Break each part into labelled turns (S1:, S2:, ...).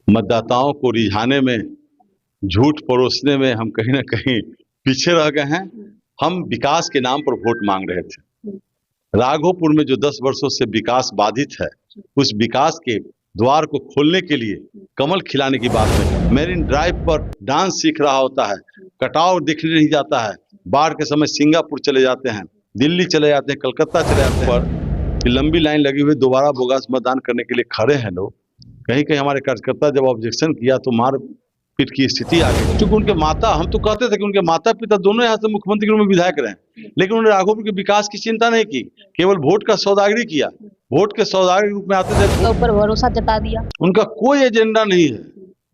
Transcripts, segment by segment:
S1: मतदाताओं को रिझाने में, झूठ परोसने में हम कहीं ना कहीं पीछे रह गए हैं। हम विकास के नाम पर वोट मांग रहे थे। राघोपुर में जो 10 वर्षों से विकास बाधित है, उस विकास के द्वार को खोलने के लिए कमल खिलाने की बात है। मेरिन ड्राइव पर डांस सीख रहा होता है, कटाव दिखने नहीं जाता है, बाढ़ के समय सिंगापुर चले जाते हैं, दिल्ली चले जाते हैं, कलकत्ता चले जाते हैं, पर लंबी लाइन लगी हुई दोबारा बोगस मतदान करने के लिए खड़े हैं लोग। कहीं कहीं हमारे कार्यकर्ता जब ऑब्जेक्शन किया तो मार पीट की स्थिति आ गई, क्योंकि उनके माता, हम तो कहते थे कि उनके माता पिता दोनों यहाँ से मुख्यमंत्री के रूप में विधायक रहे, लेकिन उन्होंने राघोपुर के विकास की चिंता नहीं की, केवल वोट का सौदागरी किया। वोट के सौदागर के रूप में आते थे,
S2: तो ऊपर भरोसा जता दिया।
S1: उनका कोई एजेंडा नहीं है।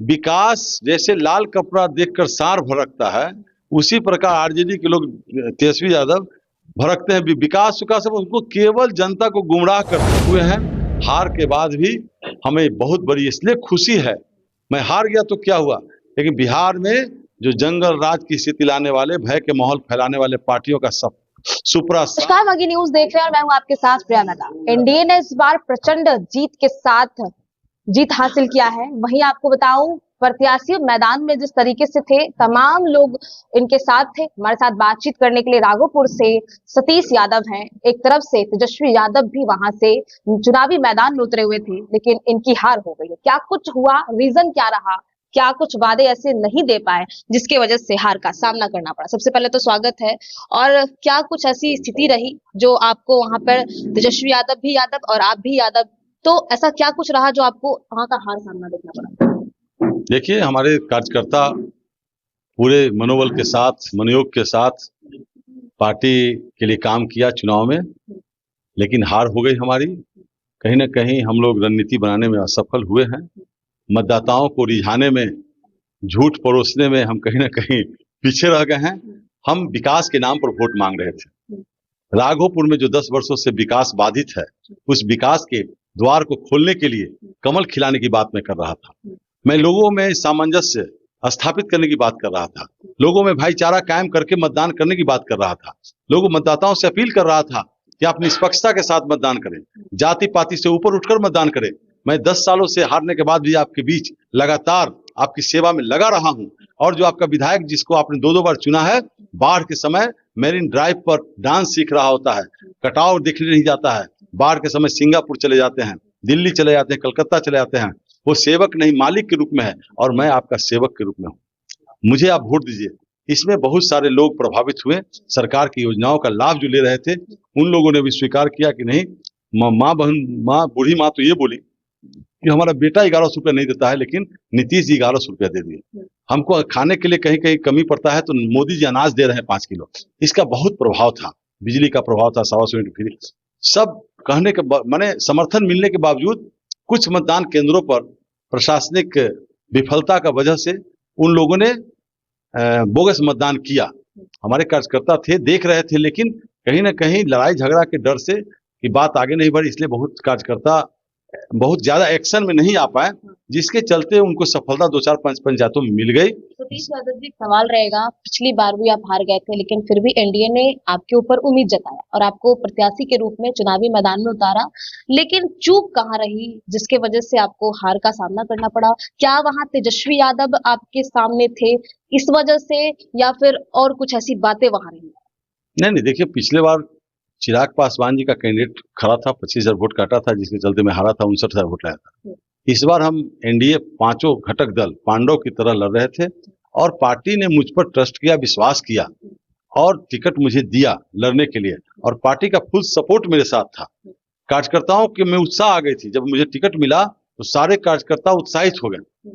S1: विकास जैसे लाल कपड़ा देखकर सार भड़कता है, उसी प्रकार आरजेडी के लोग, तेजस्वी यादव भड़कते हैं। विकास विकास उनको केवल जनता को गुमराह करते हुए हैं। हार के बाद भी हमें बहुत बड़ी इसलिए खुशी है। मैं हार गया तो क्या हुआ, लेकिन बिहार में जो जंगल राज की स्थिति लाने वाले, भय के माहौल फैलाने वाले पार्टियों का सब सुपरा।
S2: नमस्कार, मगी न्यूज देख रहे हैं और मैं हूं आपके साथ प्रिया मेहता। एनडीए ने इस बार प्रचंड जीत के साथ जीत हासिल किया है। वहीं आपको बताऊं, प्रत्याशी मैदान में जिस तरीके से थे, तमाम लोग इनके साथ थे। हमारे साथ बातचीत करने के लिए राघोपुर से सतीश यादव हैं, एक तरफ से तेजस्वी यादव भी वहां से चुनावी मैदान में उतरे हुए थे, लेकिन इनकी हार हो गई है। क्या कुछ हुआ, रीजन क्या रहा, क्या कुछ वादे ऐसे नहीं दे पाए जिसके वजह से हार का सामना करना पड़ा? सबसे पहले तो स्वागत है। और क्या कुछ ऐसी स्थिति रही जो आपको वहां पर, तेजस्वी यादव भी यादव और आप भी यादव, तो ऐसा क्या कुछ रहा जो आपको वहां का हार सामना देखना पड़ा?
S1: देखिए, हमारे कार्यकर्ता पूरे मनोबल के साथ, मनोयोग के साथ पार्टी के लिए काम किया चुनाव में, लेकिन हार हो गई हमारी। कहीं ना कहीं हम लोग रणनीति बनाने में असफल हुए हैं। मतदाताओं को रिझाने में, झूठ परोसने में हम कहीं ना कहीं पीछे रह गए हैं। हम विकास के नाम पर वोट मांग रहे थे। राघोपुर में जो 10 वर्षों से विकास बाधित है, उस विकास के द्वार को खोलने के लिए कमल खिलाने की बात मैं कर रहा था। मैं लोगों में सामंजस्य स्थापित करने की बात कर रहा था, लोगों में भाईचारा कायम करके मतदान करने की बात कर रहा था। लोगों मतदाताओं से अपील कर रहा था कि आप निष्पक्षता के साथ मतदान करें, जाति पाति से ऊपर उठकर मतदान करें। मैं 10 सालों से हारने के बाद भी आपके बीच लगातार आपकी सेवा में लगा रहा हूं। और जो आपका विधायक, जिसको आपने 2-2 बार चुना है, बाढ़ के समय मेरिन ड्राइव पर डांस सीख रहा होता है, कटाव दिखने नहीं जाता है, बाढ़ के समय सिंगापुर चले जाते हैं, दिल्ली चले जाते हैं, कलकत्ता चले जाते हैं। वो सेवक नहीं, मालिक के रूप में है, और मैं आपका सेवक के रूप में हूँ। मुझे आप वोट दीजिए। इसमें बहुत सारे लोग प्रभावित हुए। सरकार की योजनाओं का लाभ जो ले रहे थे, उन लोगों ने भी स्वीकार किया कि नहीं, बूढ़ी माँ तो ये बोली कि हमारा बेटा 1100 रुपया नहीं देता है, लेकिन नीतीश जी 1100 रुपया दे दिए। हमको खाने के लिए कहीं कहीं कमी पड़ता है तो मोदी जी अनाज दे रहे हैं 5 किलो। इसका बहुत प्रभाव था, बिजली का प्रभाव था, 125 यूनिट फ्री। सब कहने के माने समर्थन मिलने के बावजूद कुछ मतदान केंद्रों पर प्रशासनिक विफलता का वजह से उन लोगों ने बोगस मतदान किया। हमारे कार्यकर्ता थे, देख रहे थे, लेकिन कहीं ना कहीं लड़ाई झगड़ा के डर से कि बात आगे नहीं बढ़ी, इसलिए बहुत कार्यकर्ता बहुत ज्यादा एक्शन में नहीं आ पाए, जिसके चलते उनको सफलता 2-4 पंचायतों में मिल गई।
S2: सतीश यादव जी, सवाल रहेगा, पिछली बार भी आप हार गए थे, लेकिन फिर भी एनडीए ने आपके ऊपर उम्मीद जताया और आपको प्रत्याशी के रूप में चुनावी मैदान में उतारा, लेकिन चूक कहाँ रही जिसके वजह से आपको हार का सामना करना पड़ा? क्या वहां तेजस्वी यादव आपके सामने थे इस वजह से, या फिर और कुछ ऐसी बातें वहां रही?
S1: नहीं, देखिए, पिछले बार चिराग पासवान जी का कैंडिडेट खड़ा था, 25,000 वोट काटा था, जिसके चलते मैं हारा था, 59,000 वोट लाया था। इस बार हम एनडीए पांचों घटक दल पांडव की तरह लड़ रहे थे, और पार्टी ने मुझ पर ट्रस्ट किया, विश्वास किया और टिकट मुझे दिया लड़ने के लिए, और पार्टी का फुल सपोर्ट मेरे साथ था। कार्यकर्ताओं के में उत्साह आ गई थी। जब मुझे टिकट मिला तो सारे कार्यकर्ता उत्साहित हो गए,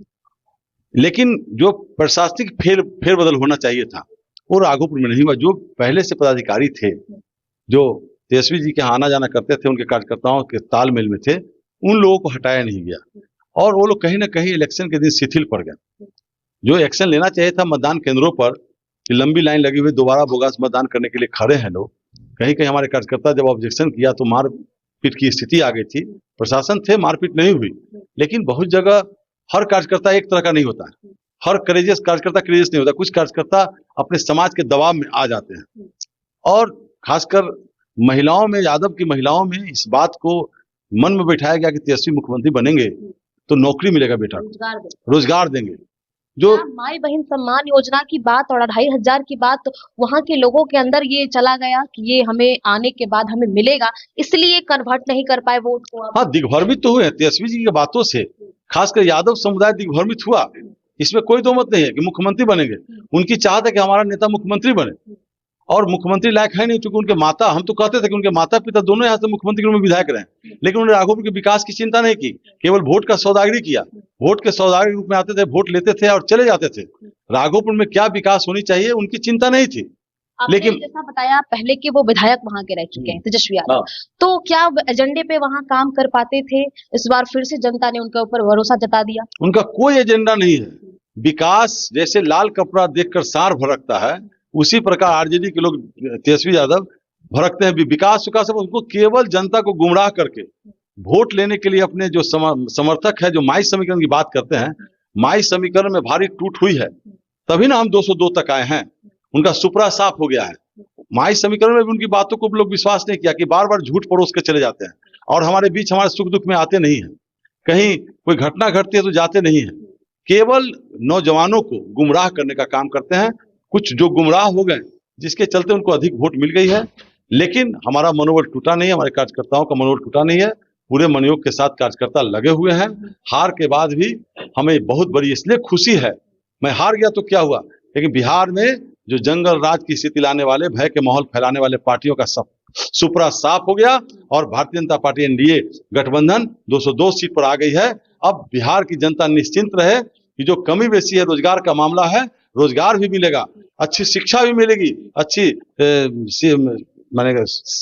S1: लेकिन जो प्रशासनिक फेरबदल होना चाहिए था वो राघोपुर में नहीं हुआ। जो पहले से पदाधिकारी थे, जो तेजस्वी जी के आना जाना करते थे, उनके कार्यकर्ताओं के तालमेल में थे, उन लोगों को हटाया नहीं गया, और वो लोग कहीं ना कहीं इलेक्शन के दिन शिथिल पड़ गए। जो एक्शन लेना चाहिए था मतदान केंद्रों पर, कि लंबी लाइन लगी हुई दोबारा बोगस मतदान करने के लिए खड़े हैं लोग। कहीं कहीं हमारे कार्यकर्ता जब ऑब्जेक्शन किया तो मारपीट की स्थिति आ गई थी। प्रशासन थे, मारपीट नहीं हुई, लेकिन बहुत जगह हर कार्यकर्ता एक तरह का नहीं होता है, हर करेजियस कार्यकर्ता करेजियस नहीं होता। कुछ कार्यकर्ता अपने समाज के दबाव में आ जाते हैं, और खासकर महिलाओं में, यादव की महिलाओं में इस बात को मन में बैठाया गया कि तेजस्वी मुख्यमंत्री बनेंगे, तो नौकरी मिलेगा बेटा को, रोजगार देंगे। जो
S2: माई बहन सम्मान योजना की बात और 2500 की बात, तो वहाँ के लोगों के अंदर ये चला गया कि ये हमें आने के बाद हमें मिलेगा, इसलिए कन्वर्ट नहीं कर पाए वोट को।
S1: हाँ, दिग्भ्रमित तो हुए तेजस्वी जी की बातों से, खासकर यादव समुदाय दिग्भ्रमित हुआ। इसमें कोई दो मत नहीं है कि मुख्यमंत्री बनेंगे। उनकी चाहत है कि हमारा नेता मुख्यमंत्री बने, और मुख्यमंत्री लायक है नहीं, क्योंकि उनके माता, हम तो कहते थे कि उनके माता पिता दोनों यहाँ से मुख्यमंत्री के रूप में विधायक रहे, लेकिन उन्होंने राघोपुर के विकास की चिंता नहीं की, केवल वोट का सौदागरी किया। वोट के सौदागर के रूप में आते थे, वोट लेते थे और चले जाते थे। राघोपुर में क्या विकास होनी चाहिए उनकी चिंता नहीं थी।
S2: लेकिन जैसा बताया पहले कि वो विधायक वहां के रह चुके हैं तेजस्वी यादव, तो क्या एजेंडे पे वहां काम कर पाते थे? इस बार फिर से जनता ने उनके ऊपर भरोसा जता दिया।
S1: उनका कोई एजेंडा नहीं है। विकास जैसे लाल कपड़ा देखकर सांड भड़कता है, उसी प्रकार आरजेडी के लोग तेजस्वी यादव भड़कते हैं। विकास उनको केवल जनता को गुमराह करके वोट लेने के लिए अपने जो समर्थक है, जो माई समीकरण की बात करते हैं, माई समीकरण में भारी टूट हुई है, तभी ना हम 202 तक आए हैं। उनका सुपड़ा साफ हो गया है। माई समीकरण में भी उनकी बातों को लोग विश्वास नहीं किया, कि बार बार झूठ परोस के चले जाते हैं और हमारे बीच हमारे सुख दुख में आते नहीं है। कहीं कोई घटना घटती है तो जाते नहीं है, केवल नौजवानों को गुमराह करने का काम करते हैं। कुछ जो गुमराह हो गए, जिसके चलते उनको अधिक वोट मिल गई है, लेकिन हमारा मनोबल टूटा नहीं है, हमारे कार्यकर्ताओं का मनोबल टूटा नहीं है। पूरे मनोयोग के साथ कार्यकर्ता लगे हुए हैं। हार के बाद भी हमें बहुत बड़ी इसलिए खुशी है। मैं हार गया तो क्या हुआ, लेकिन बिहार में जो जंगल राज की स्थिति लाने वाले, भय के माहौल फैलाने वाले पार्टियों का सब सुपड़ा साफ हो गया और भारतीय जनता पार्टी एनडीए गठबंधन 202 सीट पर आ गई है। अब बिहार की जनता निश्चिंत रहे कि जो कमी बेसी है रोजगार का मामला है, रोजगार भी मिलेगा, अच्छी शिक्षा भी मिलेगी, अच्छी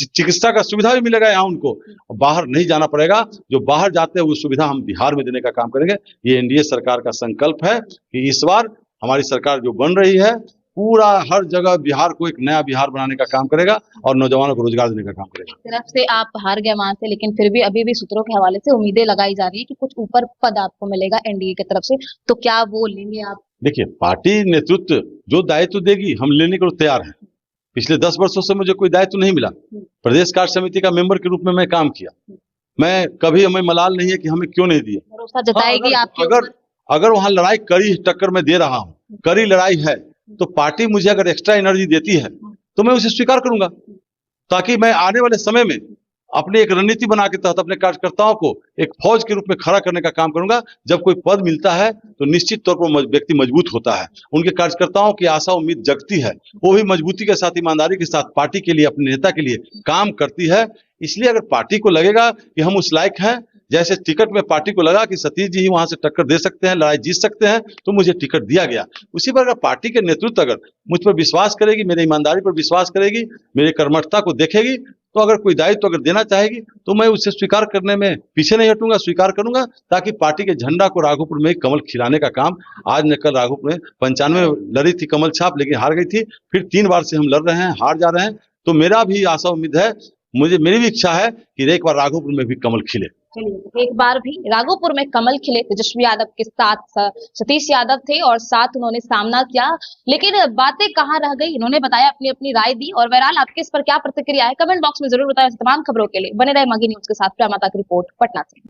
S1: चिकित्सा का सुविधा भी मिलेगा। यहाँ उनको बाहर नहीं जाना पड़ेगा। जो बाहर जाते हैं वो सुविधा हम बिहार में देने का काम करेंगे। ये एनडीए सरकार का संकल्प है कि इस बार हमारी सरकार जो बन रही है, पूरा हर जगह बिहार को एक नया बिहार बनाने का काम करेगा और नौजवानों को रोजगार देने का काम करेगा।
S2: तरफ से आप हार गए वहां से, लेकिन फिर भी अभी भी सूत्रों के हवाले से उम्मीदें लगाई जा रही है कि कुछ ऊपर पद आपको मिलेगा एनडीए की तरफ से, तो क्या वो लेंगे आप?
S1: देखिए, पार्टी नेतृत्व जो दायित्व देगी हम लेने के लिए तैयार हैं। पिछले 10 वर्षों से मुझे कोई दायित्व नहीं मिला। प्रदेश कार्य समिति का मेंबर के रूप में मैं काम किया। मैं कभी, हमें मलाल नहीं है कि हमें क्यों नहीं दिया।
S2: भरोसा जताएगी आपके
S1: ऊपर। अगर वहां लड़ाई कड़ी टक्कर में दे रहा हूँ, कड़ी लड़ाई है, तो पार्टी मुझे अगर एक्स्ट्रा एनर्जी देती है तो मैं उसे स्वीकार करूंगा, ताकि मैं आने वाले समय में अपने एक रणनीति बना के तहत अपने कार्यकर्ताओं को एक फौज के रूप में खड़ा करने का काम करूंगा। जब कोई पद मिलता है तो निश्चित तौर पर व्यक्ति मजबूत होता है, उनके कार्यकर्ताओं की आशा उम्मीद जगती है, वो भी मजबूती के साथ, ईमानदारी के साथ पार्टी के लिए, अपने नेता के लिए काम करती है। इसलिए अगर पार्टी को लगेगा कि हम उस लायक हैं, जैसे टिकट में पार्टी को लगा कि सतीश जी ही वहां से टक्कर दे सकते हैं, लड़ाई जीत सकते हैं, तो मुझे टिकट दिया गया। उसी पर अगर पार्टी के नेतृत्व अगर मुझ पर विश्वास करेगी, मेरी ईमानदारी पर विश्वास करेगी, मेरी कर्मठता को देखेगी, तो अगर कोई दायित्व अगर देना चाहेगी तो मैं उसे स्वीकार करने में पीछे नहीं हटूंगा, स्वीकार करूंगा, ताकि पार्टी के झंडा को राघोपुर में कमल खिलाने का काम आज न कल। राघोपुर में 95 लड़ी थी कमल छाप, लेकिन हार गई थी। फिर 3 बार से हम लड़ रहे हैं, हार जा रहे हैं। तो मेरा भी आशा उम्मीद है, मेरी भी इच्छा है कि एक बार राघोपुर में भी कमल खिले।
S2: एक बार भी राघोपुर में कमल खिले। तेजस्वी यादव के साथ सतीश यादव थे और साथ उन्होंने सामना किया, लेकिन बातें कहाँ रह गई, इन्होंने बताया, अपनी अपनी राय दी। और बहरहाल आपके इस पर क्या प्रतिक्रिया है, कमेंट बॉक्स में जरूर बताएं। तमाम खबरों के लिए बने रहे मगी न्यूज के साथ। प्रिया माता की रिपोर्ट, पटना से।